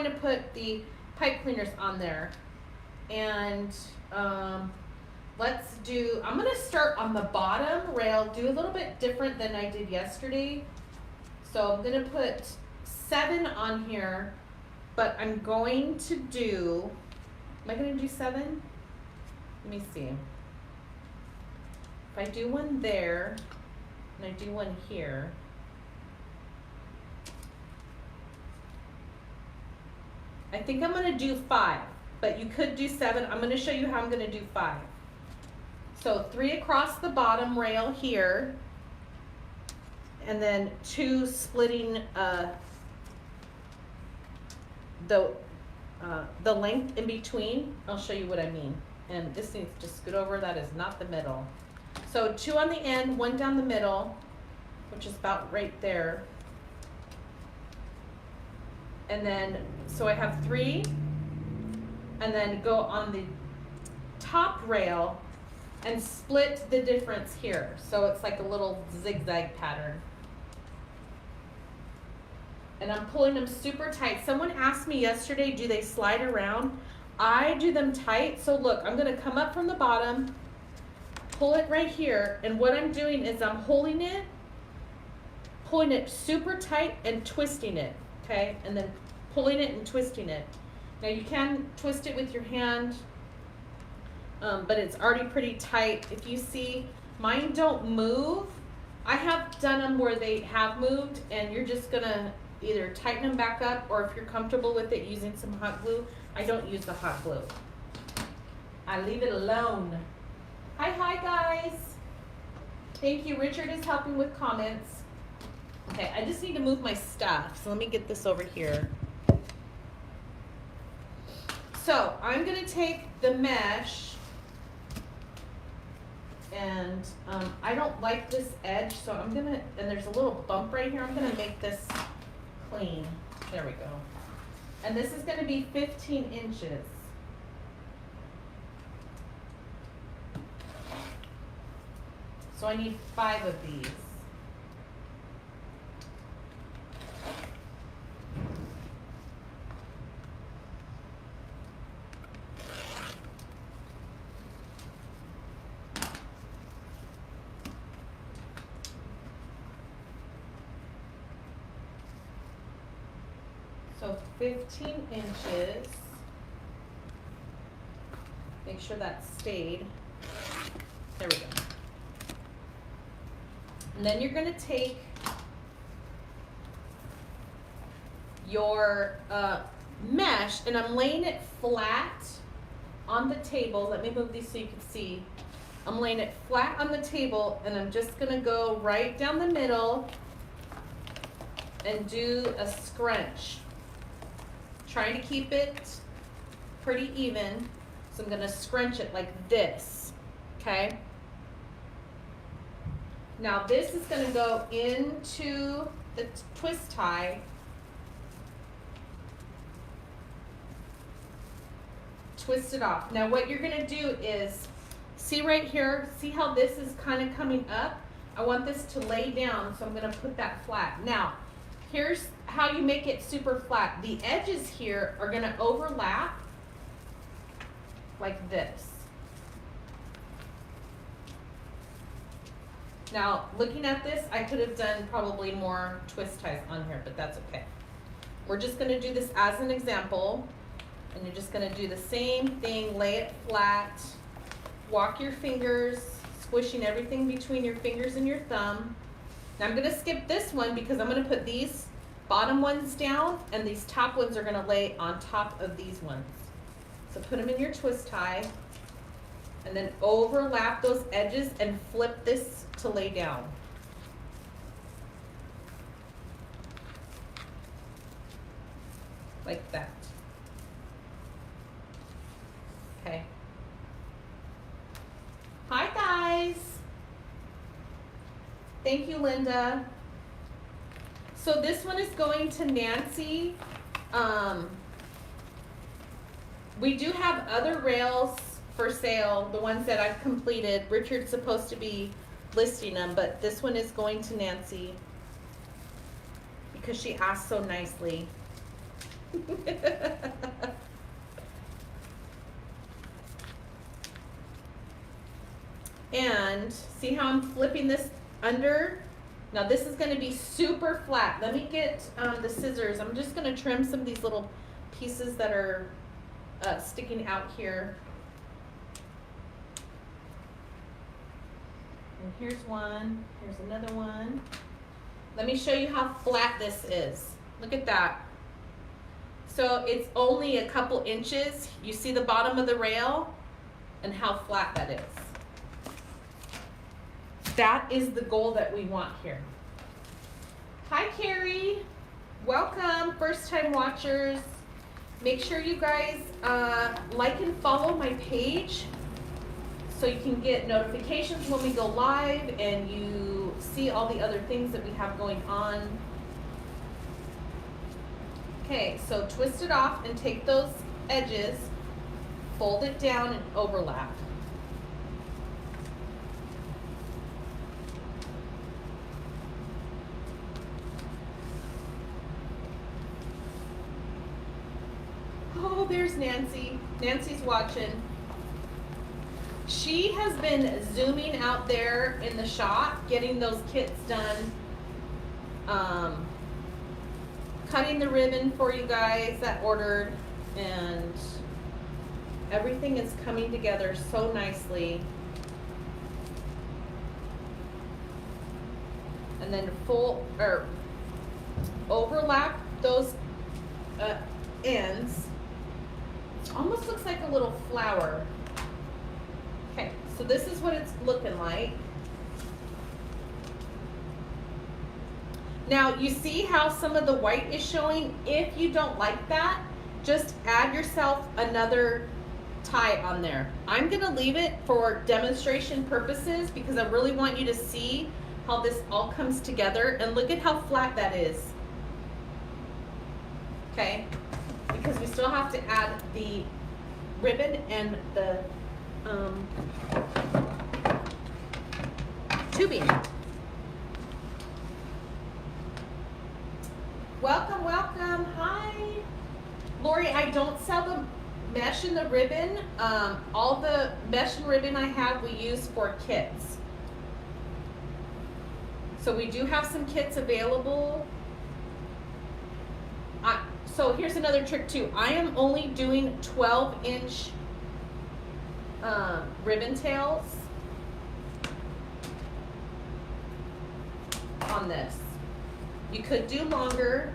going to put the pipe cleaners on there. And let's do, I'm gonna start on the bottom rail, do a little bit different than I did yesterday. So I'm gonna put 7 on here, but I'm going to do, am I gonna do 7? Let me see. If I do one there, and I do one here, I think I'm gonna do 5, but you could do 7. I'm gonna show you how I'm gonna do 5. So 3 across the bottom rail here, and then 2 splitting the length in between. I'll show you what I mean. And this needs to scoot over, that is not the middle. So 2 on the end, 1 down the middle, which is about right there. And then, so I have 3, and then go on the top rail and split the difference here. So it's like a little zigzag pattern. And I'm pulling them super tight. Someone asked me yesterday, do they slide around? I do them tight. So look, I'm gonna come up from the bottom, pull it right here, and what I'm doing is I'm holding it, pulling it super tight and twisting it, okay? And then pulling it and twisting it. Now you can twist it with your hand, but it's already pretty tight. If you see, mine don't move. I have done them where they have moved, and you're just gonna either tighten them back up, or if you're comfortable with it, using some hot glue. I don't use the hot glue. I leave it alone. Hi guys. Thank you. Richard is helping with comments. Okay, I just need to move my stuff. So let me get this over here. So I'm gonna take the mesh, and I don't like this edge, so I'm gonna, and there's a little bump right here, I'm gonna make this clean. There we go. And this is gonna be 15 inches. So I need 5 of these. So 15 inches. Make sure that stayed. There we go. And then you're gonna take your mesh, and I'm laying it flat on the table. Let me move these so you can see. I'm laying it flat on the table, and I'm just gonna go right down the middle and do a scrunch. Trying to keep it pretty even. So I'm gonna scrunch it like this, okay? Now this is gonna go into the twist tie. Twist it off. Now what you're gonna do is, see right here, see how this is kind of coming up? I want this to lay down, so I'm gonna put that flat. Now, here's how you make it super flat. The edges here are gonna overlap like this. Now, looking at this, I could have done probably more twist ties on here, but that's okay. We're just gonna do this as an example, and you're just gonna do the same thing, lay it flat, walk your fingers, squishing everything between your fingers and your thumb. Now I'm gonna skip this one because I'm gonna put these bottom ones down, and these top ones are gonna lay on top of these ones. So put them in your twist tie, and then overlap those edges and flip this to lay down. Like that. Okay. Hi guys. Thank you, Linda. So this one is going to Nancy. We do have other rails for sale, the ones that I've completed. Richard's supposed to be listing them, but this one is going to Nancy because she asked so nicely. And see how I'm flipping this under? Now this is going to be super flat. Let me get the scissors. I'm just going to trim some of these little pieces that are sticking out here. And here's one, here's another one. Let me show you how flat this is. Look at that. So it's only a couple inches. You see the bottom of the rail and how flat that is. That is the goal that we want here. Hi Carrie, welcome, first time watchers. Make sure you guys like and follow my page so you can get notifications when we go live and you see all the other things that we have going on. Okay, so twist it off and take those edges, fold it down and overlap. Oh, there's Nancy. Nancy's watching. She has been zooming out there in the shop, getting those kits done, cutting the ribbon for you guys that ordered, and everything is coming together so nicely. And then overlap those ends. Almost looks like a little flower. Okay, so this is what it's looking like. Now you see how some of the white is showing? If you don't like that, just add yourself another tie on there. I'm gonna leave it for demonstration purposes because I really want you to see how this all comes together, and look at how flat that is. Okay, because we still have to add the ribbon and the tubing. Welcome, welcome. Hi. Lori, I don't sell the mesh and the ribbon. All the mesh and ribbon I have we use for kits. So we do have some kits available. So here's another trick too. I am only doing 12-inch ribbon tails on this. You could do longer.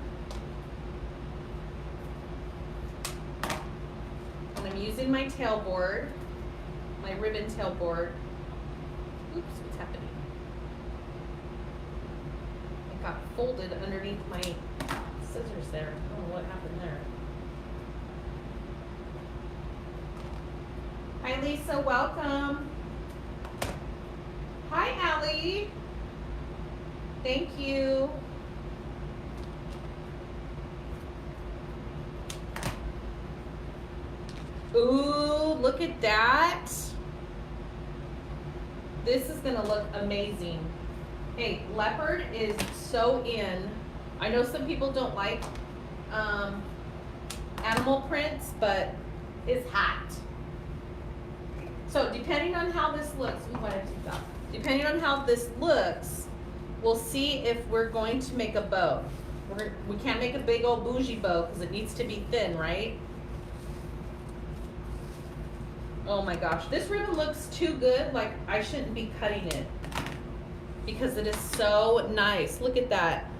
And I'm using my tail board, my ribbon tail board. Oops, what's happening? It got folded underneath my scissors there. I don't know what happened there. Hi Lisa, welcome. Hi Allie. Thank you. Ooh, look at that. This is gonna look amazing. Hey, leopard is so in. I know some people don't like animal prints, but it's hot. So depending on how this looks, depending on how this looks, we'll see if we're going to make a bow. We can't make a big old bougie bow because it needs to be thin, right? Oh my gosh, this ribbon looks too good, like I shouldn't be cutting it because it is so nice. Look at that.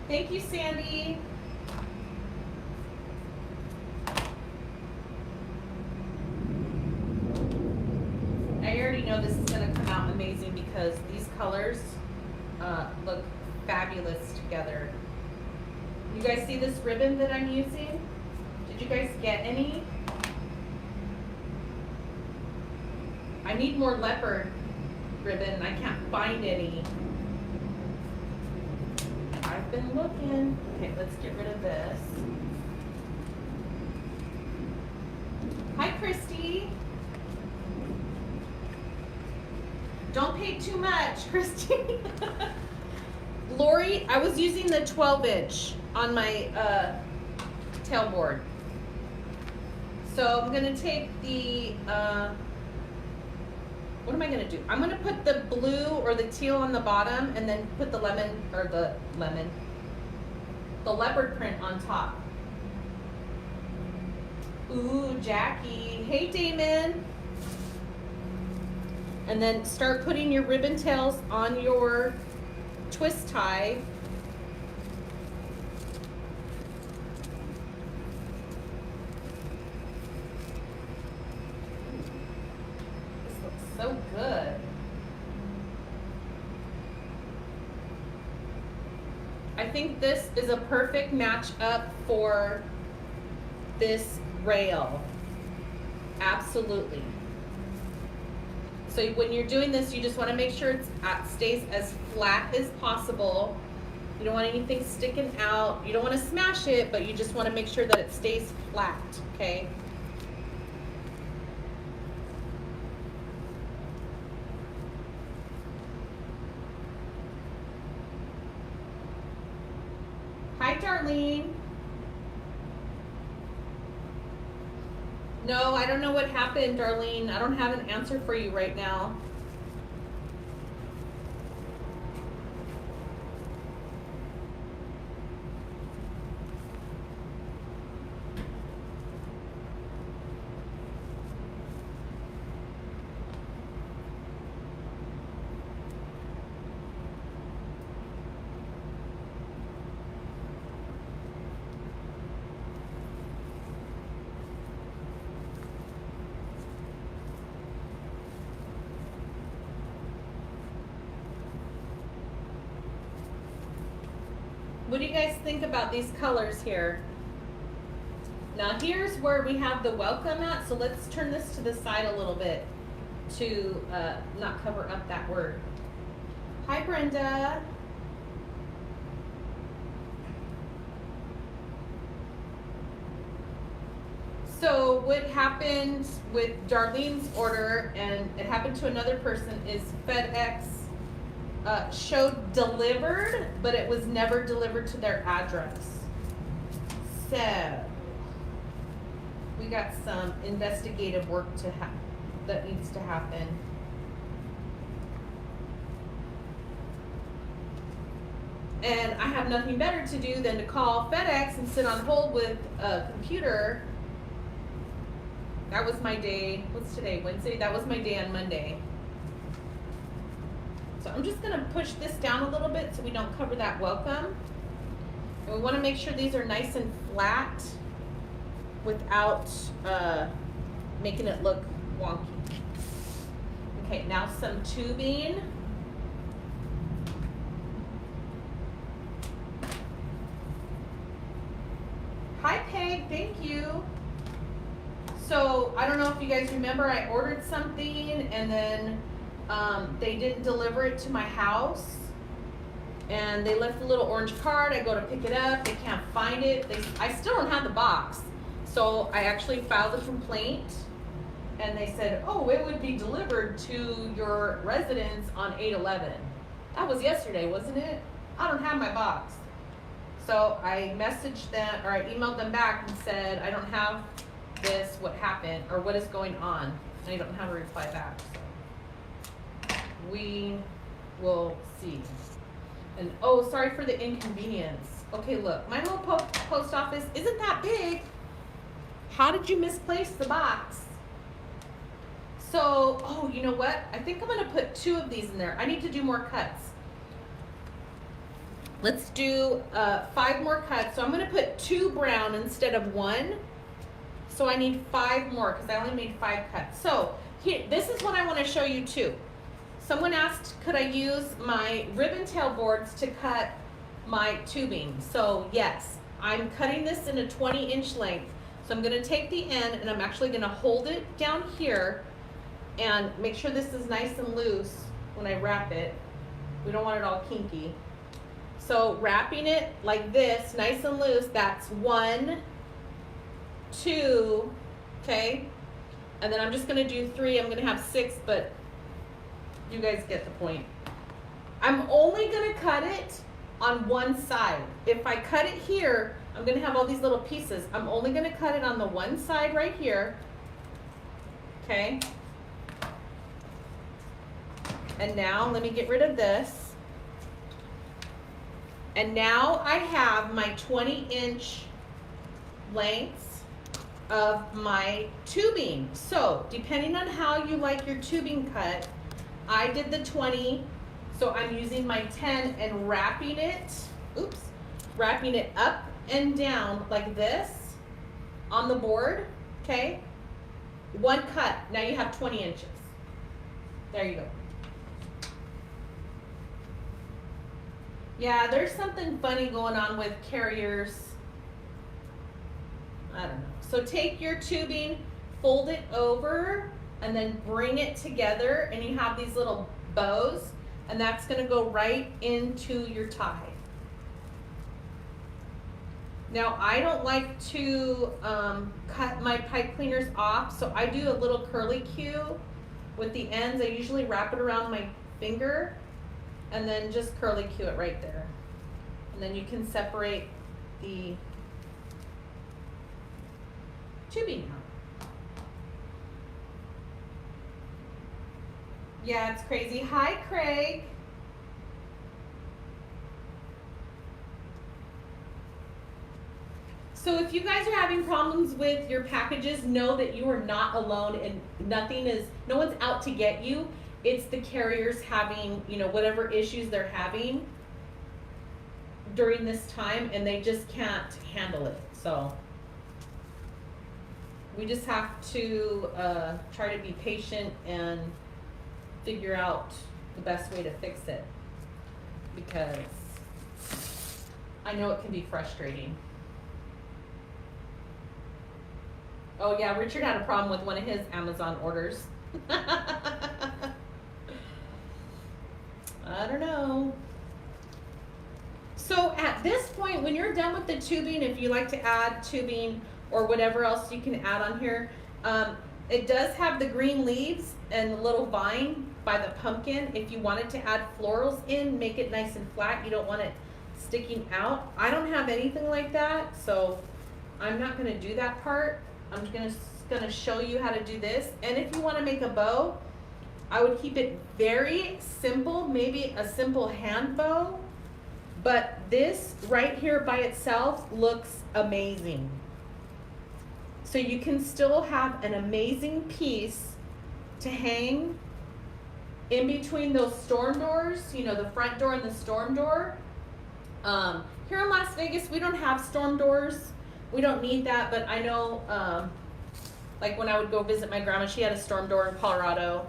Thank you, Sandy. I already know this is going to come out amazing because these colors look fabulous together. You guys see this ribbon that I'm using? Did you guys get any? I need more leopard ribbon. I can't find any. I've been looking. Okay, let's get rid of this. Hi, Christy. Don't pay too much, Christy. Lori, I was using the 12-inch on my tailboard. So I'm gonna take the, what am I gonna do? I'm gonna put the blue or the teal on the bottom and then put the the leopard print on top. Ooh, Jackie. Hey, Damon. And then start putting your ribbon tails on your twist tie. This looks so good. I think this is a perfect match up for this rail. Absolutely. So when you're doing this, you just want to make sure it stays as flat as possible. You don't want anything sticking out. You don't want to smash it, but you just want to make sure that it stays flat, okay? Hi, Darlene. No, I don't know what happened, Darlene. I don't have an answer for you right now. What do you guys think about these colors here? Now here's where we have the welcome at, so let's turn this to the side a little bit to not cover up that word. Hi, Brenda. So what happened with Darlene's order, and it happened to another person, is FedEx showed delivered, but it was never delivered to their address. So we got some investigative work that needs to happen. And I have nothing better to do than to call FedEx and sit on hold with a computer. That was my day. What's today? Wednesday? That was my day on Monday. So I'm just gonna push this down a little bit so we don't cover that welcome. And we wanna make sure these are nice and flat without making it look wonky. Okay, now some tubing. Hi Peg, thank you. So I don't know if you guys remember, I ordered something and then they didn't deliver it to my house, and they left a little orange card. I go to pick it up, they can't find it. I still don't have the box, so I actually filed a complaint, and they said, oh, it would be delivered to your residence on 8/11. That was yesterday, wasn't it? I don't have my box. So I messaged them, or I emailed them back and said, I don't have this, what happened, or what is going on? And I don't have a reply back. So we will see. And oh, sorry for the inconvenience. Okay, look, my little post office isn't that big. How did you misplace the box? So, oh, you know what? I think I'm gonna put 2 of these in there. I need to do more cuts. Let's do 5 more cuts. So I'm gonna put 2 brown instead of 1. So I need 5 more because I only made 5 cuts. So here, this is what I wanna show you too. Someone asked, could I use my ribbon tail boards to cut my tubing? So yes, I'm cutting this in a 20-inch length. So I'm gonna take the end and I'm actually gonna hold it down here and make sure this is nice and loose when I wrap it. We don't want it all kinky. So wrapping it like this, nice and loose, that's 1, 2, okay? And then I'm just gonna do 3. I'm gonna have 6, but you guys get the point. I'm only gonna cut it on one side. If I cut it here, I'm gonna have all these little pieces. I'm only gonna cut it on the one side right here. Okay. And now let me get rid of this. And now I have my 20-inch lengths of my tubing. So depending on how you like your tubing cut, I did the 20, so I'm using my 10 and wrapping it up and down like this on the board, okay? One cut, now you have 20 inches. There you go. Yeah, there's something funny going on with carriers. I don't know. So take your tubing, fold it over, and then bring it together, and you have these little bows, and that's gonna go right into your tie. Now, I don't like to cut my pipe cleaners off, so I do a little curly Q with the ends. I usually wrap it around my finger, and then just curly Q it right there. And then you can separate the tubing out. Yeah, it's crazy. Hi, Craig. So if you guys are having problems with your packages, know that you are not alone, and no one's out to get you. It's the carriers having, whatever issues they're having during this time, and they just can't handle it. So we just have to try to be patient and figure out the best way to fix it, because I know it can be frustrating. Oh yeah, Richard had a problem with one of his Amazon orders. I don't know. So at this point, when you're done with the tubing, if you like to add tubing or whatever else you can add on here, it does have the green leaves and the little vine by the pumpkin. If you wanted to add florals in, make it nice and flat. You don't want it sticking out. I don't have anything like that, so I'm not gonna do that part. I'm gonna show you how to do this. And if you wanna make a bow, I would keep it very simple, maybe a simple hand bow, but this right here by itself looks amazing. So you can still have an amazing piece to hang in between those storm doors, the front door and the storm door. Here in Las Vegas, we don't have storm doors. We don't need that, but I know, like when I would go visit my grandma, she had a storm door in Colorado.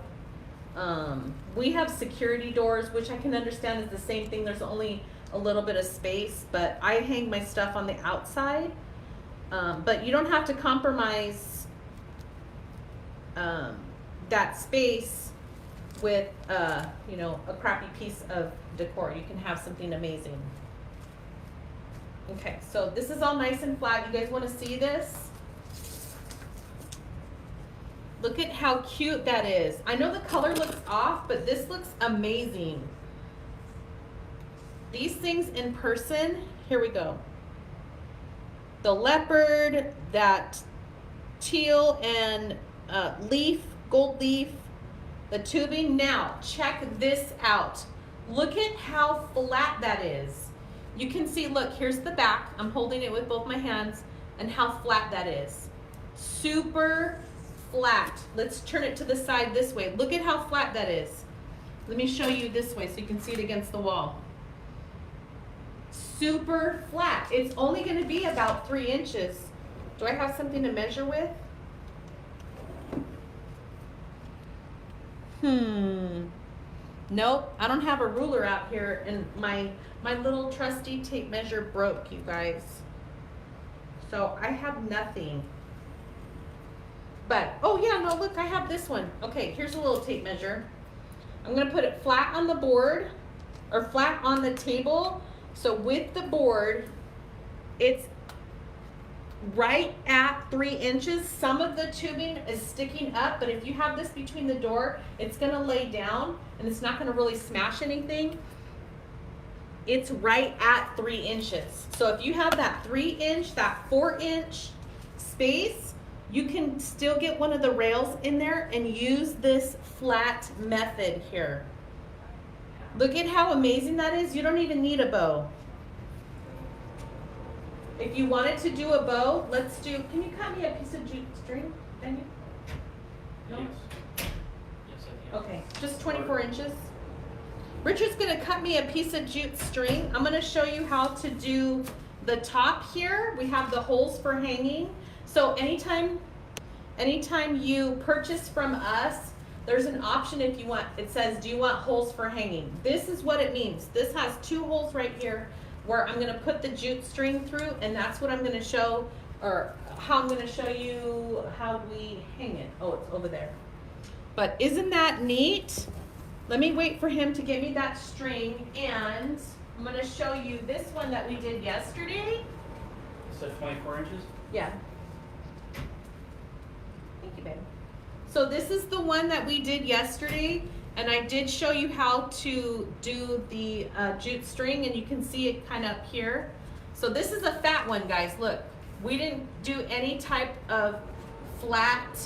We have security doors, which I can understand is the same thing. There's only a little bit of space, but I hang my stuff on the outside. But you don't have to compromise that space with, a crappy piece of decor. You can have something amazing. Okay, so this is all nice and flat. You guys want to see this? Look at how cute that is. I know the color looks off, but this looks amazing. These things in person, here we go. The leopard, that teal and gold leaf, the tubing. Now, check this out. Look at how flat that is. You can see, look, here's the back. I'm holding it with both my hands, and how flat that is. Super flat. Let's turn it to the side this way. Look at how flat that is. Let me show you this way so you can see it against the wall. Super flat. It's only going to be about 3 inches. Do I have something to measure with? Nope, I don't have a ruler out here, and my little trusty tape measure broke, you guys. So I have nothing. But, oh yeah, no, look, I have this one. Okay, here's a little tape measure. I'm gonna put it flat on the board, or flat on the table. So with the board, it's right at 3 inches. Some of the tubing is sticking up, but if you have this between the door, it's gonna lay down and it's not gonna really smash anything. It's right at 3 inches. So if you have that 3 inch, that 4 inch space, you can still get one of the rails in there and use this flat method here. Look at how amazing that is. You don't even need a bow. If you wanted to do a bow, let's do, can you cut me a piece of jute string, Daniel? No? Yes. Yes, I can. Okay, just 24 inches. Richard's gonna cut me a piece of jute string. I'm gonna show you how to do the top here. We have the holes for hanging. So anytime you purchase from us, there's an option if you want, it says, do you want holes for hanging? This is what it means. This has 2 holes right here where I'm gonna put the jute string through, and that's what I'm gonna show, or how I'm gonna show you how we hang it. Oh, it's over there. But isn't that neat? Let me wait for him to give me that string, and I'm gonna show you this one that we did yesterday. So 24 inches? Yeah. Thank you, babe. So this is the one that we did yesterday, and I did show you how to do the jute string, and you can see it kind of up here. So this is a fat one, guys. Look, we didn't do any type of flat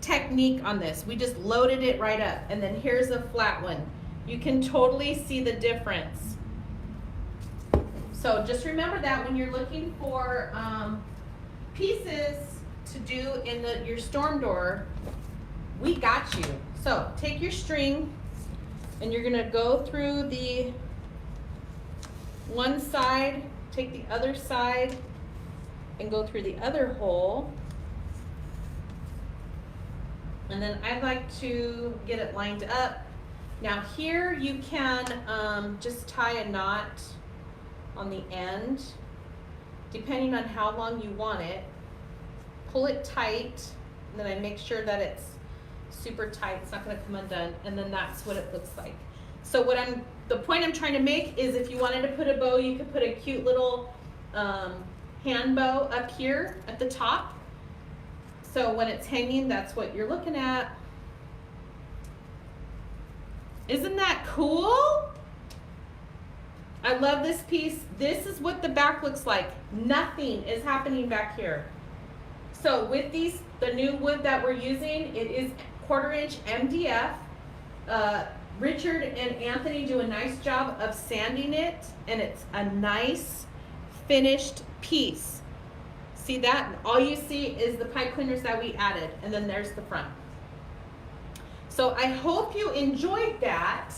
technique on this. We just loaded it right up, and then here's a flat one. You can totally see the difference. So just remember that when you're looking for pieces to do in your storm door, we got you. So take your string and you're gonna go through the one side, take the other side and go through the other hole. And then I like to get it lined up. Now here you can just tie a knot on the end, depending on how long you want it. Pull it tight, and then I make sure that it's super tight, it's not gonna come undone, and then that's what it looks like. So the point I'm trying to make is if you wanted to put a bow, you could put a cute little hand bow up here at the top. So when it's hanging, that's what you're looking at. Isn't that cool? I love this piece. This is what the back looks like. Nothing is happening back here. So with these, the new wood that we're using, it is 1/4 inch MDF. Richard and Anthony do a nice job of sanding it, and it's a nice finished piece. See that? All you see is the pipe cleaners that we added, and then there's the front. So I hope you enjoyed that.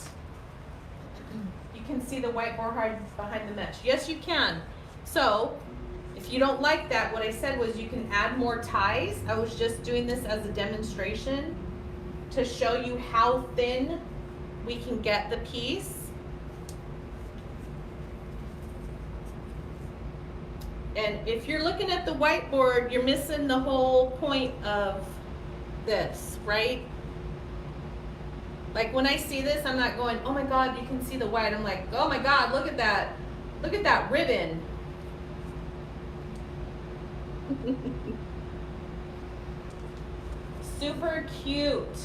You can see the white board behind the mesh. Yes, you can. So if you don't like that, what I said was you can add more ties. I was just doing this as a demonstration to show you how thin we can get the piece. And if you're looking at the whiteboard, you're missing the whole point of this, right? Like when I see this, I'm not going, oh my God, you can see the white. I'm like, oh my God, look at that. Look at that ribbon. Super cute.